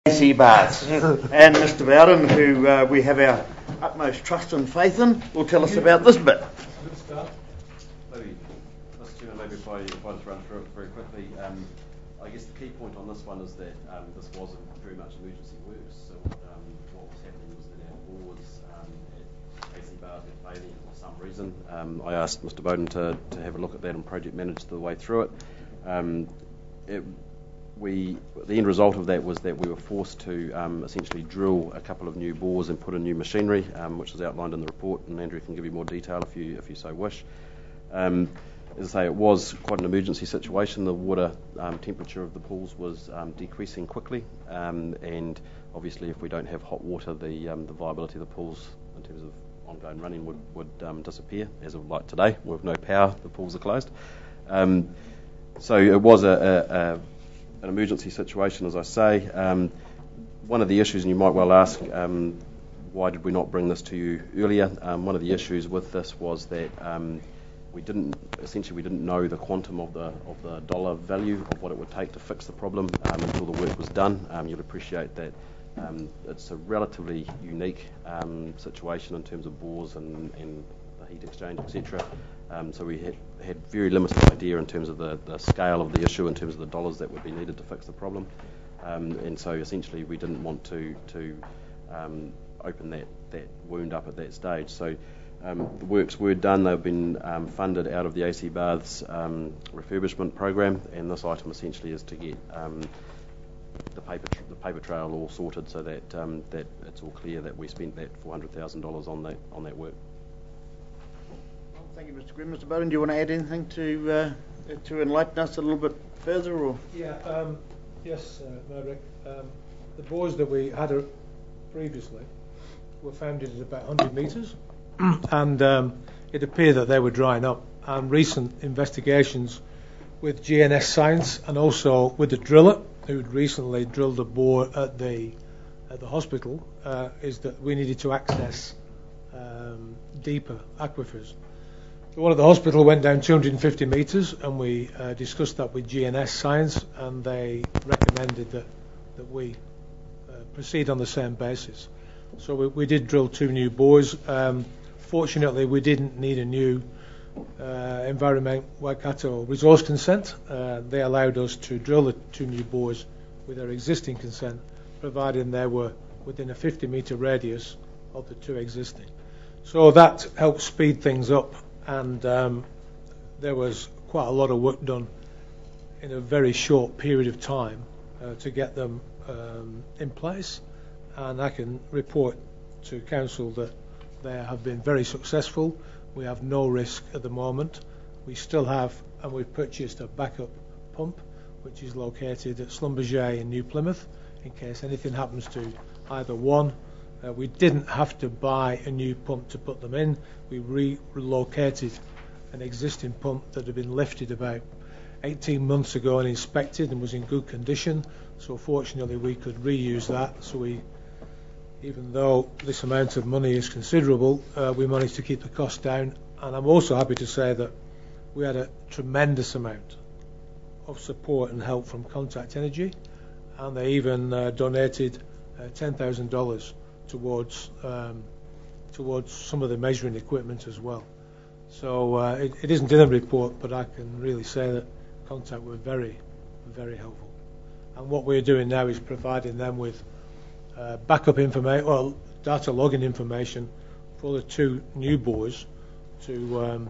AC baths. And Mr. Bowden, who we have our utmost trust and faith in, will tell us about this bit. Good start. Maybe, Mr. Chairman, maybe if I just run through it very quickly. I guess the key point on this one is that this wasn't very much emergency works. So what was happening was that our bores at AC bars were failing for some reason. I asked Mr. Bowden to have a look at that and project manage the way through it. The end result of that was that we were forced to essentially drill a couple of new bores and put in new machinery, which is outlined in the report, and Andrew can give you more detail if you so wish. As I say, it was quite an emergency situation. The water temperature of the pools was decreasing quickly, and obviously if we don't have hot water, the viability of the pools in terms of ongoing running would disappear. As of like today, with no power, the pools are closed. So it was an emergency situation, as I say. One of the issues, and you might well ask, why did we not bring this to you earlier? One of the issues with this was that we didn't know the quantum of the dollar value of what it would take to fix the problem until the work was done. You'll appreciate that it's a relatively unique situation in terms of bores and the heat exchange, etc. So we had very limited idea in terms of the scale of the issue, in terms of the dollars that would be needed to fix the problem. And so essentially we didn't want to open that wound up at that stage. So the works were done. They've been funded out of the AC Baths refurbishment program, and this item essentially is to get the paper trail all sorted so that that it's all clear that we spent that $400,000 on that work. Thank you, Mr. Grimm. Mr. Bowden, do you want to add anything to enlighten us a little bit further? Or? Yeah, yes, Maverick. The bores that we had previously were founded at about 100 metres, and it appeared that they were drying up. And recent investigations with GNS Science and also with the driller who'd recently drilled a bore at the hospital is that we needed to access deeper aquifers. The one at the hospital went down 250 metres, and we discussed that with GNS Science, and they recommended that we proceed on the same basis. So we did drill 2 new bores. Fortunately, we didn't need a new environment Waikato resource consent. They allowed us to drill the 2 new bores with our existing consent, providing they were within a 50-metre radius of the 2 existing. So that helped speed things up, and there was quite a lot of work done in a very short period of time to get them in place, and I can report to Council that they have been very successful. We have no risk at the moment. We still have, and we've purchased a backup pump which is located at Schlumberger in New Plymouth in case anything happens to either one. We didn't have to buy a new pump to put them in. We relocated an existing pump that had been lifted about 18 months ago and inspected and was in good condition. So fortunately we could reuse that. So even though this amount of money is considerable, we managed to keep the cost down. And I'm also happy to say that we had a tremendous amount of support and help from Contact Energy, and they even donated $10,000 towards some of the measuring equipment as well. So it isn't in the report, but I can really say that Contact were very, very helpful. And what we're doing now is providing them with backup information, well, data logging information for the 2 new bores to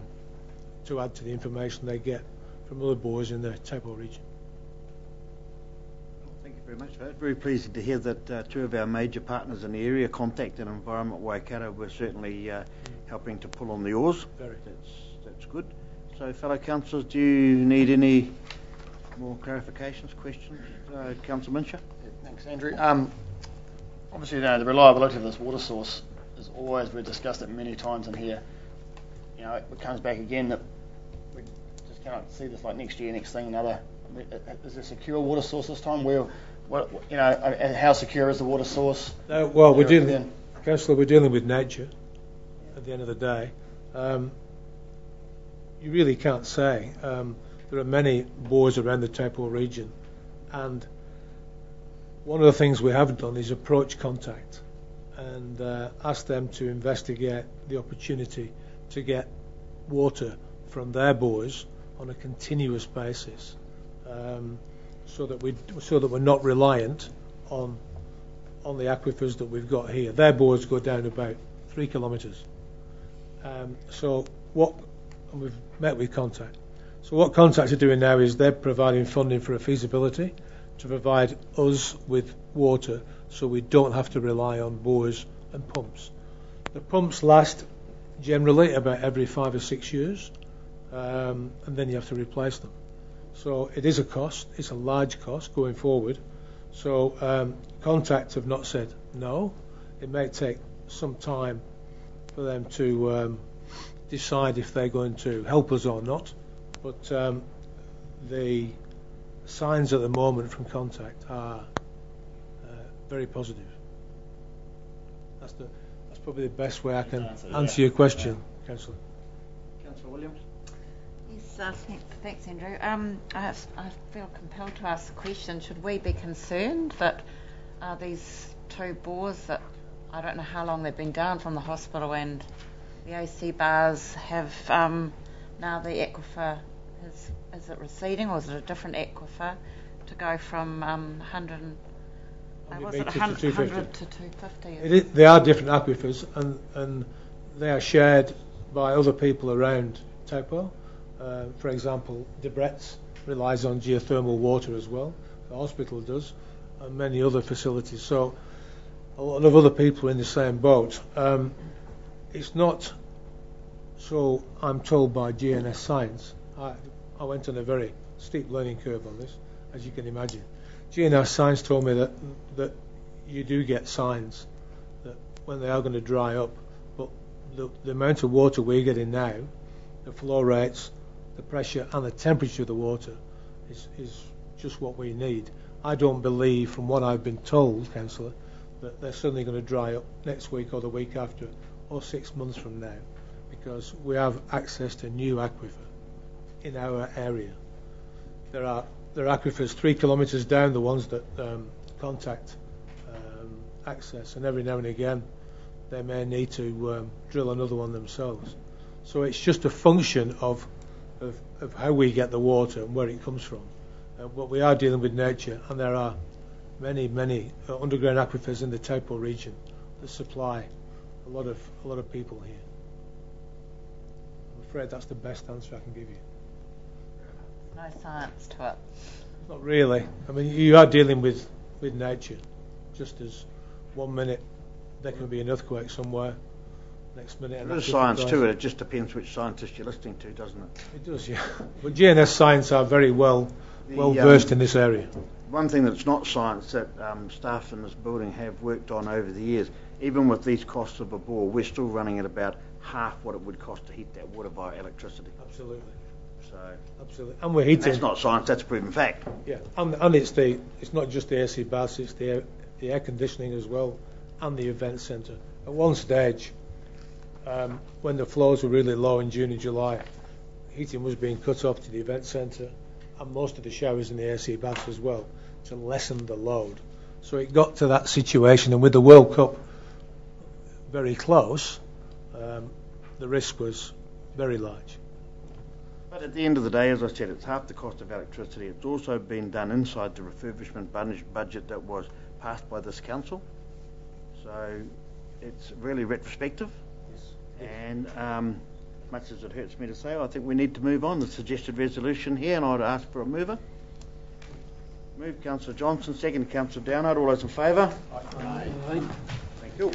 add to the information they get from other bores in the Taupo region. Thank you very much for that. Very pleased to hear that 2 of our major partners in the area, Contact and Environment Waikato, were certainly helping to pull on the oars. That's good. So, fellow councillors, do you need any more clarifications, questions? Councillor Minsher? Yeah, thanks, Andrew. Obviously, the reliability of this water source is always, we've discussed it many times in here. You know, it comes back again that we just cannot see this like next year, next thing, another. Is there a secure water source this time? How secure is the water source? Well, Councillor, we're dealing with nature at the end of the day. You really can't say. There are many bores around the Taupo region, and one of the things we have done is approach Contact and ask them to investigate the opportunity to get water from their bores on a continuous basis, so that we're not reliant on the aquifers that we've got here. Their bores go down about 3 kilometres. And we've met with Contact. So what Contact are doing now is they're providing funding for a feasibility to provide us with water, so we don't have to rely on bores and pumps. The pumps last generally about every 5 or 6 years, and then you have to replace them. So it is a cost. It's a large cost going forward. So Contact have not said no. It may take some time for them to decide if they're going to help us or not. But the signs at the moment from Contact are very positive. That's probably the best way I can answer your question, Councillor. Councillor Williams? Yes, thanks, Andrew. I feel compelled to ask the question, should we be concerned that these 2 bores that I don't know how long they've been down from the hospital and the AC bars have now the aquifer is it receding, or is it a different aquifer to go from 100 to 250? They are different aquifers, and they are shared by other people around Taupo. For example, Debrett's relies on geothermal water as well. The hospital does, and many other facilities. So a lot of other people are in the same boat. It's not so, I'm told by GNS Science. I went on a very steep learning curve on this, as you can imagine. GNS Science told me that you do get signs that when they are going to dry up, but the amount of water we're getting now, the flow rates, the pressure and the temperature of the water is just what we need. I don't believe, from what I've been told, Councillor, that they're suddenly going to dry up next week or the week after or 6 months from now, because we have access to new aquifer in our area. There are aquifers 3 kilometres down, the ones that Contact access, and every now and again they may need to drill another one themselves. So it's just a function of how we get the water and where it comes from. But we are dealing with nature, and there are many underground aquifers in the Taupo region that supply a lot of people here. I'm afraid that's the best answer I can give you. No science to it. Not really. I mean, you are dealing with nature. Just as 1 minute there can be an earthquake somewhere, next minute... There's science to it. It just depends which scientist you're listening to, doesn't it? It does, yeah. But GNS Science are very well versed in this area. One thing that's not science that staff in this building have worked on over the years, even with these costs of a bore, we're still running at about half what it would cost to heat that water via electricity. Absolutely. So absolutely, and we're heating. That's not science. That's a proven fact. Yeah, and it's not just the AC baths; it's the air conditioning as well, and the event centre. At one stage, when the flows were really low in June and July, heating was being cut off to the event centre and most of the showers in the AC baths as well, to lessen the load. So it got to that situation, and with the World Cup very close, the risk was very large. But at the end of the day, as I said, it's half the cost of electricity. It's also been done inside the refurbishment budget that was passed by this council. So it's really retrospective. Yes. And much as it hurts me to say, I think we need to move on. The suggested resolution here, and I'd ask for a mover. Move, Councillor Johnson. Second, Councillor Downard. All those in favour? Aye. Thank you.